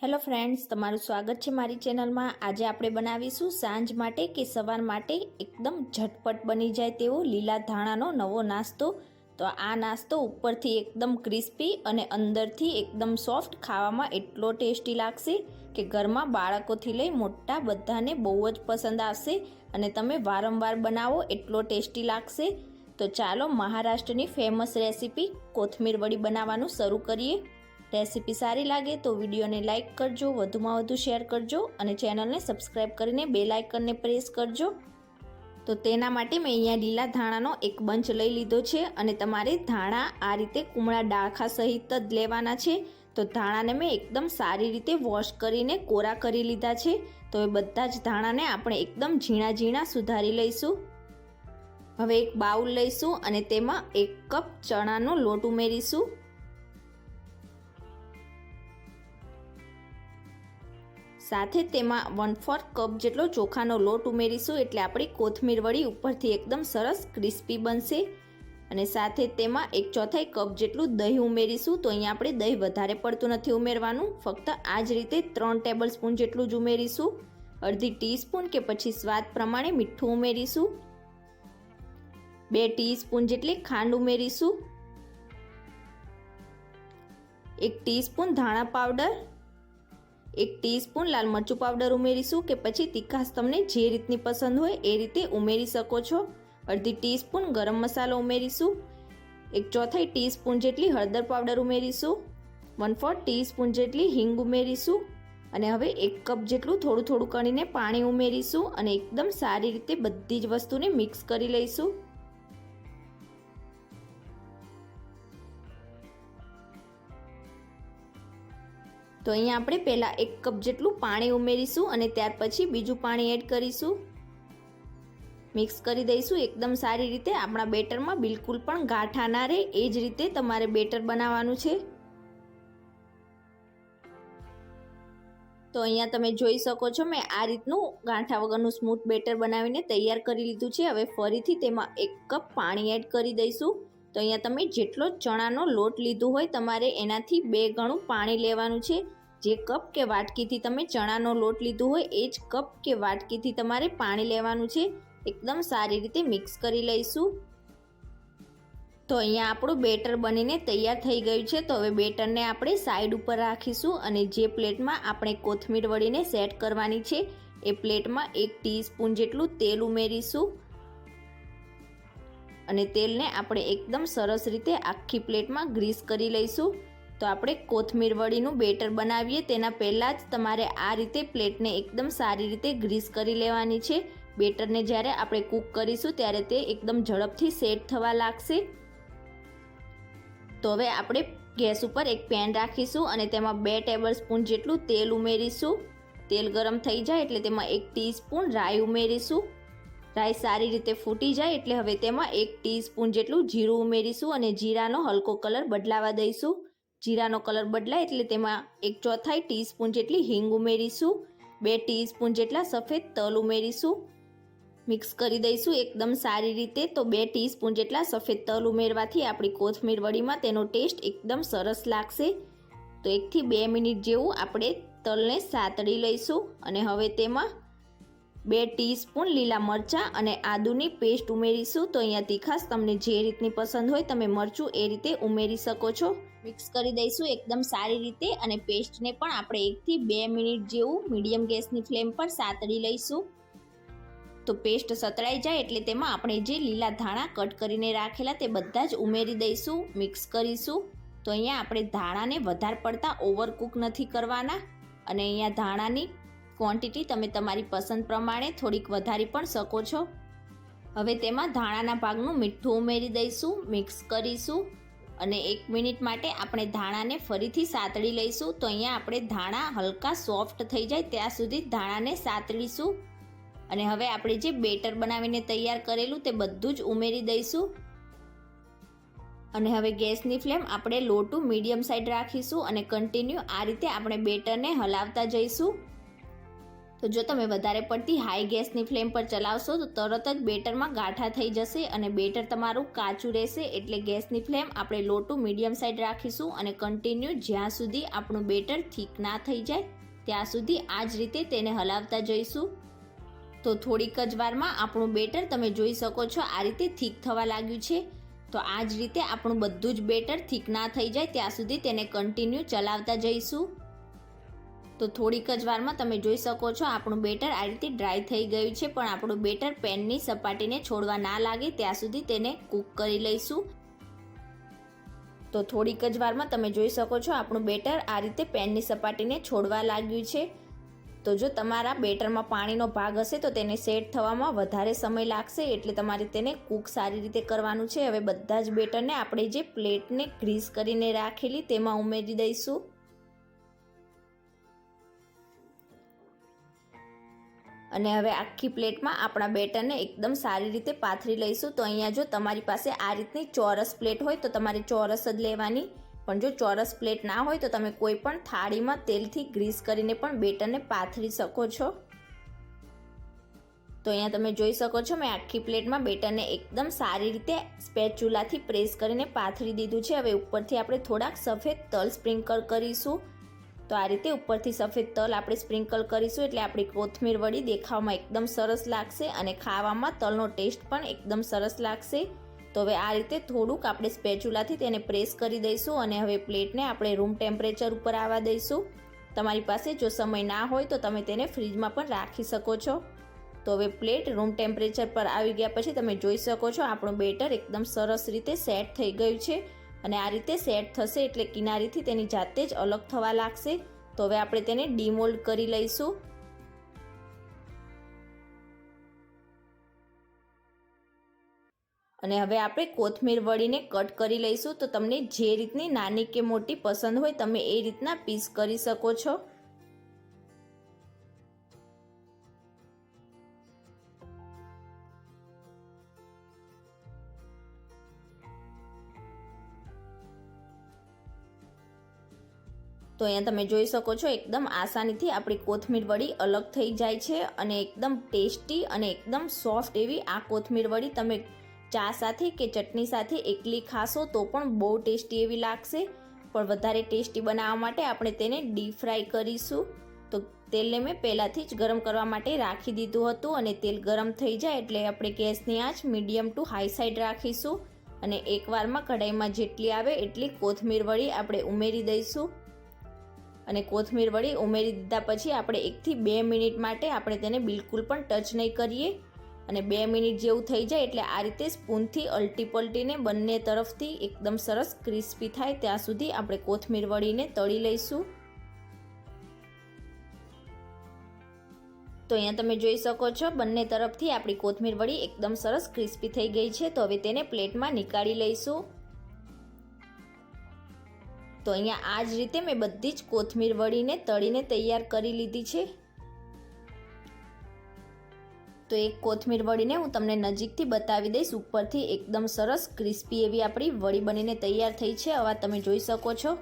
Hello friends, તમારું સ્વાગત છે મારી ચેનલમાં। આજે આપણે બનાવીશું સાંજ માટે કે સવાર માટે એકદમ ઝટપટ બની જાય તેવો લીલા ધાણાનો નવો નાસ્તો। તો આ નાસ્તો ઉપરથી એકદમ ક્રિસ્પી અને અંદરથી એકદમ સોફ્ટ, ખાવામાં એટલો ટેસ્ટી લાગશે કે ઘરમાં બાળકોથી લઈ મોટા બધાને બહુ જ પસંદ આવશે અને તમે વારંવાર બનાવો એટલો ટેસ્ટી લાગશે। તો ચાલો મહારાષ્ટ્રની ફેમસ રેસીપી કોથમીર વડી બનાવવાનું શરૂ કરીએ। રેસીપી સારી લાગે તો વિડીયોને લાઇક કરજો, વધુમાં વધુ શેર કરજો અને ચેનલને સબસ્ક્રાઈબ કરીને બેલ આઇકનને પ્રેસ કરજો। તો તેના માટે મેં અહીંયા લીલા ધાણાનો એક બંચ લઈ લીધો છે અને તમારે ધાણા આ રીતે કુમળા ડાળખા સહિત જ લેવાના છે। તો ધાણાને મેં એકદમ સારી રીતે વોશ કરીને કોરા કરી લીધા છે। તો એ બધા જ ધાણાને આપણે એકદમ ઝીણા ઝીણા સુધારી લઈશું। હવે એક બાઉલ લઈશું અને તેમાં 1 કપ ચણાનો લોટ ઉમેરીશું। સાથે તેમાં 1/4 કપ જેટલો ચોખાનો લોટ ઉમેરીશું, એટલે આપણી કોથમીર વડી ઉપરથી એકદમ સરસ ક્રિસ્પી બનશે। અને સાથે તેમાં 1/4 કપ જેટલું દહીં ઉમેરીશું। તો અહીંયા આપણે દહીં વધારે પડતું નથી ઉમેરવાનું, ફક્ત આ જ રીતે 3 ટેબલ સ્પૂન જેટલું જ ઉમેરીશું। અડધી ટીસ્પૂન કે પછી સ્વાદ પ્રમાણે મીઠું ઉમેરીશું। 2 ટીસ્પૂન જેટલી ખાંડ ઉમેરીશું। 1 ટીસ્પૂન ધાણા પાવડર, 1 ટીસ્પૂન લાલ મરચું પાવડર ઉમેરીશું કે પછી તીખાશ તમને જે રીતની પસંદ હોય એ રીતે ઉમેરી શકો છો। અડધી ટીસ્પૂન ગરમ મસાલો ઉમેરીશું। 1/4 ટીસ્પૂન જેટલી હળદર પાવડર ઉમેરીશું। 1/4 ટીસ્પૂન જેટલી હિંગ ઉમેરીશું અને હવે 1 કપ જેટલું થોડું થોડું કરીને પાણી ઉમેરીશું અને એકદમ સારી રીતે બધી જ વસ્તુને મિક્સ કરી લઈશું। તો અહીંયા આપણે પહેલાં 1 કપ જેટલું પાણી ઉમેરીશું અને ત્યાર પછી બીજું પાણી એડ કરીશું। મિક્સ કરી દઈશું એકદમ સારી રીતે, આપણા બેટરમાં બિલકુલ પણ ગાંઠા ના રહે એ જ રીતે તમારે બેટર બનાવવાનું છે। તો અહીંયા તમે જોઈ શકો છો મેં આ રીતનું ગાંઠા વગરનું સ્મૂથ બેટર બનાવીને તૈયાર કરી લીધું છે। હવે ફરીથી તેમાં 1 કપ પાણી એડ કરી દઈશું। તો અહીંયા તમે જેટલો ચણાનો લોટ લીધો હોય તમારે એનાથી 2 ગણું પાણી લેવાનું છે। જે કપ કે વાટકીથી તમે ચણાનો લોટ લીધો હોય એ જ કપ કે વાટકીથી તમારે પાણી લેવાનું છે। એકદમ સારી રીતે મિક્સ કરી લઈશું। તો અહીંયા આપણું બેટર બનીને તૈયાર થઈ ગયું છે। તો હવે બેટરને આપણે સાઈડ ઉપર રાખીશું અને જે પ્લેટમાં આપણે કોથમીર વડીને સેટ કરવાની છે એ પ્લેટમાં 1 ટીસ્પૂન જેટલું તેલ ઉમેરીશું અને તેલને આપણે એકદમ સરસ રીતે આખી પ્લેટમાં ગ્રીસ કરી લઈશું। તો આપણે કોથમીર વડીનું બેટર બનાવીએ તેના પહેલાં જ તમારે આ રીતે પ્લેટને એકદમ સારી રીતે ગ્રીસ કરી લેવાની છે। બેટરને જ્યારે આપણે કૂક કરીશું ત્યારે તે એકદમ ઝડપથી સેટ થવા લાગશે। તો હવે આપણે ગેસ ઉપર એક પેન રાખીશું અને તેમાં 2 ટેબલ સ્પૂન જેટલું તેલ ઉમેરીશું। તેલ ગરમ થઈ જાય એટલે તેમાં 1 ટીસ્પૂન રાઈ ઉમેરીશું। રાઈ સારી રીતે ફૂટી જાય એટલે હવે તેમાં 1 ટીસ્પૂન જેટલું જીરું ઉમેરીશું અને જીરાનો હલકો કલર બદલાવા દઈશું। જીરાનો કલર બદલાય એટલે તેમાં 1/4 ટીસ્પૂન જેટલી હિંગ ઉમેરીશું। 2 ટીસ્પૂન જેટલા સફેદ તલ ઉમેરીશું। મિક્સ કરી દઈશું એકદમ સારી રીતે। તો 2 ટીસ્પૂન જેટલા સફેદ તલ ઉમેરવાથી આપણી કોથમીર વડીમાં તેનો ટેસ્ટ એકદમ સરસ લાગશે। તો 1 થી 2 મિનિટ જેવું આપણે તલને સાતળી લઈશું અને હવે તેમાં 2 ટીસ્પૂન લીલા મરચાં અને આદુની પેસ્ટ ઉમેરીશું। તો અહીંયા તીખાશ તમને જે રીતની પસંદ હોય તમે મરચું એ રીતે ઉમેરી શકો છો। મિક્સ કરી દઈશું એકદમ સારી રીતે અને પેસ્ટને પણ આપણે 1 થી 2 મિનિટ જેવું મીડિયમ ગેસની ફ્લેમ પર સાતળી લઈશું। તો પેસ્ટ સતળાઈ જાય એટલે તેમાં આપણે જે લીલા ધાણા કટ કરીને રાખેલા તે બધા જ ઉમેરી દઈશું, મિક્સ કરીશું। તો અહીંયા આપણે ધાણાને વધારે પડતા ઓવરકુક નથી કરવાના અને અહીંયા ધાણાની ક્વોન્ટિટી તમે તમારી પસંદ પ્રમાણે થોડીક વધારી પણ શકો છો। હવે તેમાં ધાણાના ભાગનું મીઠું ઉમેરી દઈશું, મિક્સ કરીશું અને 1 મિનિટ માટે આપણે ધાણાને ફરીથી સાતળી લઈશું। તો અહીંયા આપણે ધાણા હલકા સોફ્ટ થઈ જાય ત્યાં સુધી ધાણાને સાતળીશું અને હવે આપણે જે બેટર બનાવીને તૈયાર કરેલું તે બધું જ ઉમેરી દઈશું અને હવે ગેસની ફ્લેમ આપણે લો ટુ મીડિયમ સાઈડ રાખીશું અને કન્ટિન્યુ આ રીતે આપણે બેટરને હલાવતા જઈશું। તો જો તમે વધારે પડતી હાઈ ગેસની ફ્લેમ પર ચલાવશો તો તરત જ બેટરમાં ગાંઠા થઈ જશે અને બેટર તમારું કાચું રહેશે। એટલે ગેસની ફ્લેમ આપણે લો ટુ મીડિયમ સાઈડ રાખીશું અને કન્ટિન્યુ જ્યાં સુધી આપણું બેટર થીક ના થઈ જાય ત્યાં સુધી આ જ રીતે તેને હલાવતા જઈશું. તો થોડીક જ વારમાં આપણું બેટર તમે જોઈ શકો છો આ રીતે થીક થવા લાગ્યું છે. તો આ જ રીતે આપણું બધું જ બેટર થીક ના થઈ જાય ત્યાં સુધી તેને કન્ટિન્યુ ચલાવતા જઈશું. તો થોડીક જ વારમાં તમે જોઈ શકો છો આપણું બેટર આ રીતે ડ્રાય થઈ ગયું છે, પણ આપણું બેટર પેનની સપાટીને છોડવા ના લાગે ત્યાં સુધી તેને કૂક કરી લઈશું. તો થોડીક જ વારમાં તમે જોઈ શકો છો આપણું બેટર આ રીતે પેનની સપાટીને છોડવા લાગ્યું છે. તો જો તમારા બેટરમાં પાણીનો ભાગ હશે તો તેને સેટ થવામાં વધારે સમય લાગશે, એટલે તમારે તેને કૂક સારી રીતે કરવાનું છે. હવે બધા જ બેટરને આપણે જે પ્લેટને ગ્રીસ કરીને રાખેલી તેમાં ઉમેરી દઈશું. અને હવે આખી પ્લેટમાં આપણા બેટરને એકદમ સારી રીતે પાથરી લઈશું. તો અહીંયા જો તમારી પાસે આ રીતની ચોરસ પ્લેટ હોય તો તમારે ચોરસ જ લેવાની, પણ જો ચોરસ પ્લેટ ના હોય તો તમે કોઈ પણ થાળીમાં તેલથી ગ્રીસ કરીને પણ બેટરને પાથરી શકો છો. તો અહીંયા તમે જોઈ શકો છો મેં આખી પ્લેટમાં બેટરને એકદમ સારી રીતે સ્પેચ્યુલાથી પ્રેસ કરીને પાથરી દીધું છે. હવે ઉપરથી આપણે થોડાક સફેદ તલ સ્પ્રિંકલ કરીશું. તો આ રીતે ઉપરથી સફેદ તલ આપણે સ્પ્રિંકલ કરીશું એટલે આપણી કોથમીર વડી દેખાવમાં એકદમ સરસ લાગશે અને ખાવામાં તલનો ટેસ્ટ પણ એકદમ સરસ લાગશે. તો હવે આ રીતે થોડુંક આપણે સ્પેચ્યુલાથી તેને પ્રેસ કરી દઈશું અને હવે પ્લેટને આપણે રૂમ ટેમ્પરેચર ઉપર આવવા દઈશું. તમારી પાસે જો સમય ના હોય તો તમે તેને ફ્રીજમાં પણ રાખી શકો છો. તો હવે પ્લેટ રૂમ ટેમ્પરેચર પર આવી ગયા પછી તમે જોઈ શકો છો આપણું બેટર એકદમ સરસ રીતે સેટ થઈ ગયું છે. અને આ રીતે સેટ થશે એટલે કિનારીથી તેની જાતે જ અલગ થવા લાગશે. તો હવે આપણે તેને ડીમોલ્ડ કરી લઈશું. અને હવે આપણે કોથમીર વળીને કટ કરી લઈશું. તો તમને જે રીતની નાની કે મોટી પસંદ હોય તમે એ રીતના પીસ કરી શકો છો. તો અહીંયા તમે જોઈ શકો છો એકદમ આસાનીથી આપણી કોથમીર વડી અલગ થઈ જાય છે અને એકદમ ટેસ્ટી અને એકદમ સોફ્ટ એવી આ કોથમીર વડી તમે ચા સાથે કે ચટણી સાથે એકલી ખાશો તો પણ બહુ ટેસ્ટી એવી લાગશે. પણ વધારે ટેસ્ટી બનાવવા માટે આપણે તેને ડીપ ફ્રાય કરીશું. તો તેલને મેં પહેલાંથી જ ગરમ કરવા માટે રાખી દીધું હતું અને તેલ ગરમ થઈ જાય એટલે આપણે ગેસની આંચ મીડિયમ ટુ હાઈ સાઈડ રાખીશું અને એકવારમાં કઢાઈમાં જેટલી આવે એટલી કોથમીર વડી આપણે ઉમેરી દઈશું. અને કોથમીર વડી ઉમેરી દીધા પછી આપણે 1 થી 2 મિનિટ માટે આપણે તેને બિલકુલ પણ ટચ નહીં કરીએ. અને 2 મિનિટ જેવું થઈ જાય એટલે આ રીતે સ્પૂનથી અલટી પલટીને બંને તરફથી એકદમ સરસ ક્રિસ્પી થાય ત્યાં સુધી આપણે કોથમીર વડીને તળી લઈશું. તો અહીંયા તમે જોઈ શકો છો બંને તરફથી આપણી કોથમીર વડી એકદમ સરસ ક્રિસ્પી થઈ ગઈ છે. તો હવે તેને પ્લેટમાં નીકાળી લઈશું. તો અહીંયા આ જ રીતે મેં બધી જ કોથમીર વડીને તળીને તૈયાર કરી લીધી છે. તો એક કોથમીર વડીને હું તમને નજીકથી બતાવી દઈશ. ઉપરથી એકદમ સરસ ક્રિસ્પી એવી આપણી વડી બનીને તૈયાર થઈ છે. હવે તમે જોઈ શકો છો.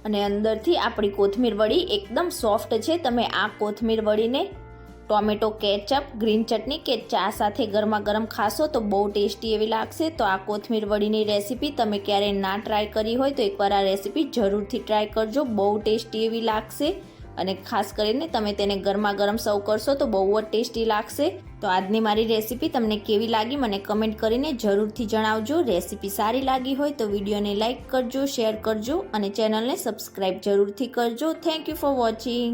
અને અંદરથી આપણી કોથમીર વડી એકદમ સોફ્ટ છે. તમે આ કોથમીર વડીને ટોમેટો કેચઅપ, ગ્રીન ચટણી કે ચા સાથે ગરમા ગરમ ખાશો તો બહુ ટેસ્ટી એવી લાગશે. તો આ કોથમીર વડીની રેસીપી તમે ક્યારેય ના ટ્રાય કરી હોય તો એકવાર આ રેસીપી જરૂરથી ટ્રાય કરજો. બહુ ટેસ્ટી એવી લાગશે અને ખાસ કરીને તમે તેને ગરમા ગરમ સર્વ કરશો તો બહુ જ ટેસ્ટી લાગશે. તો આજની મારી રેસીપી તમને કેવી લાગી મને કમેન્ટ કરીને જરૂરથી જણાવજો. રેસીપી સારી લાગી હોય તો વિડીયોને લાઇક કરજો, શેર કરજો અને ચેનલને સબસ્ક્રાઈબ જરૂરથી કરજો. Thank you for watching.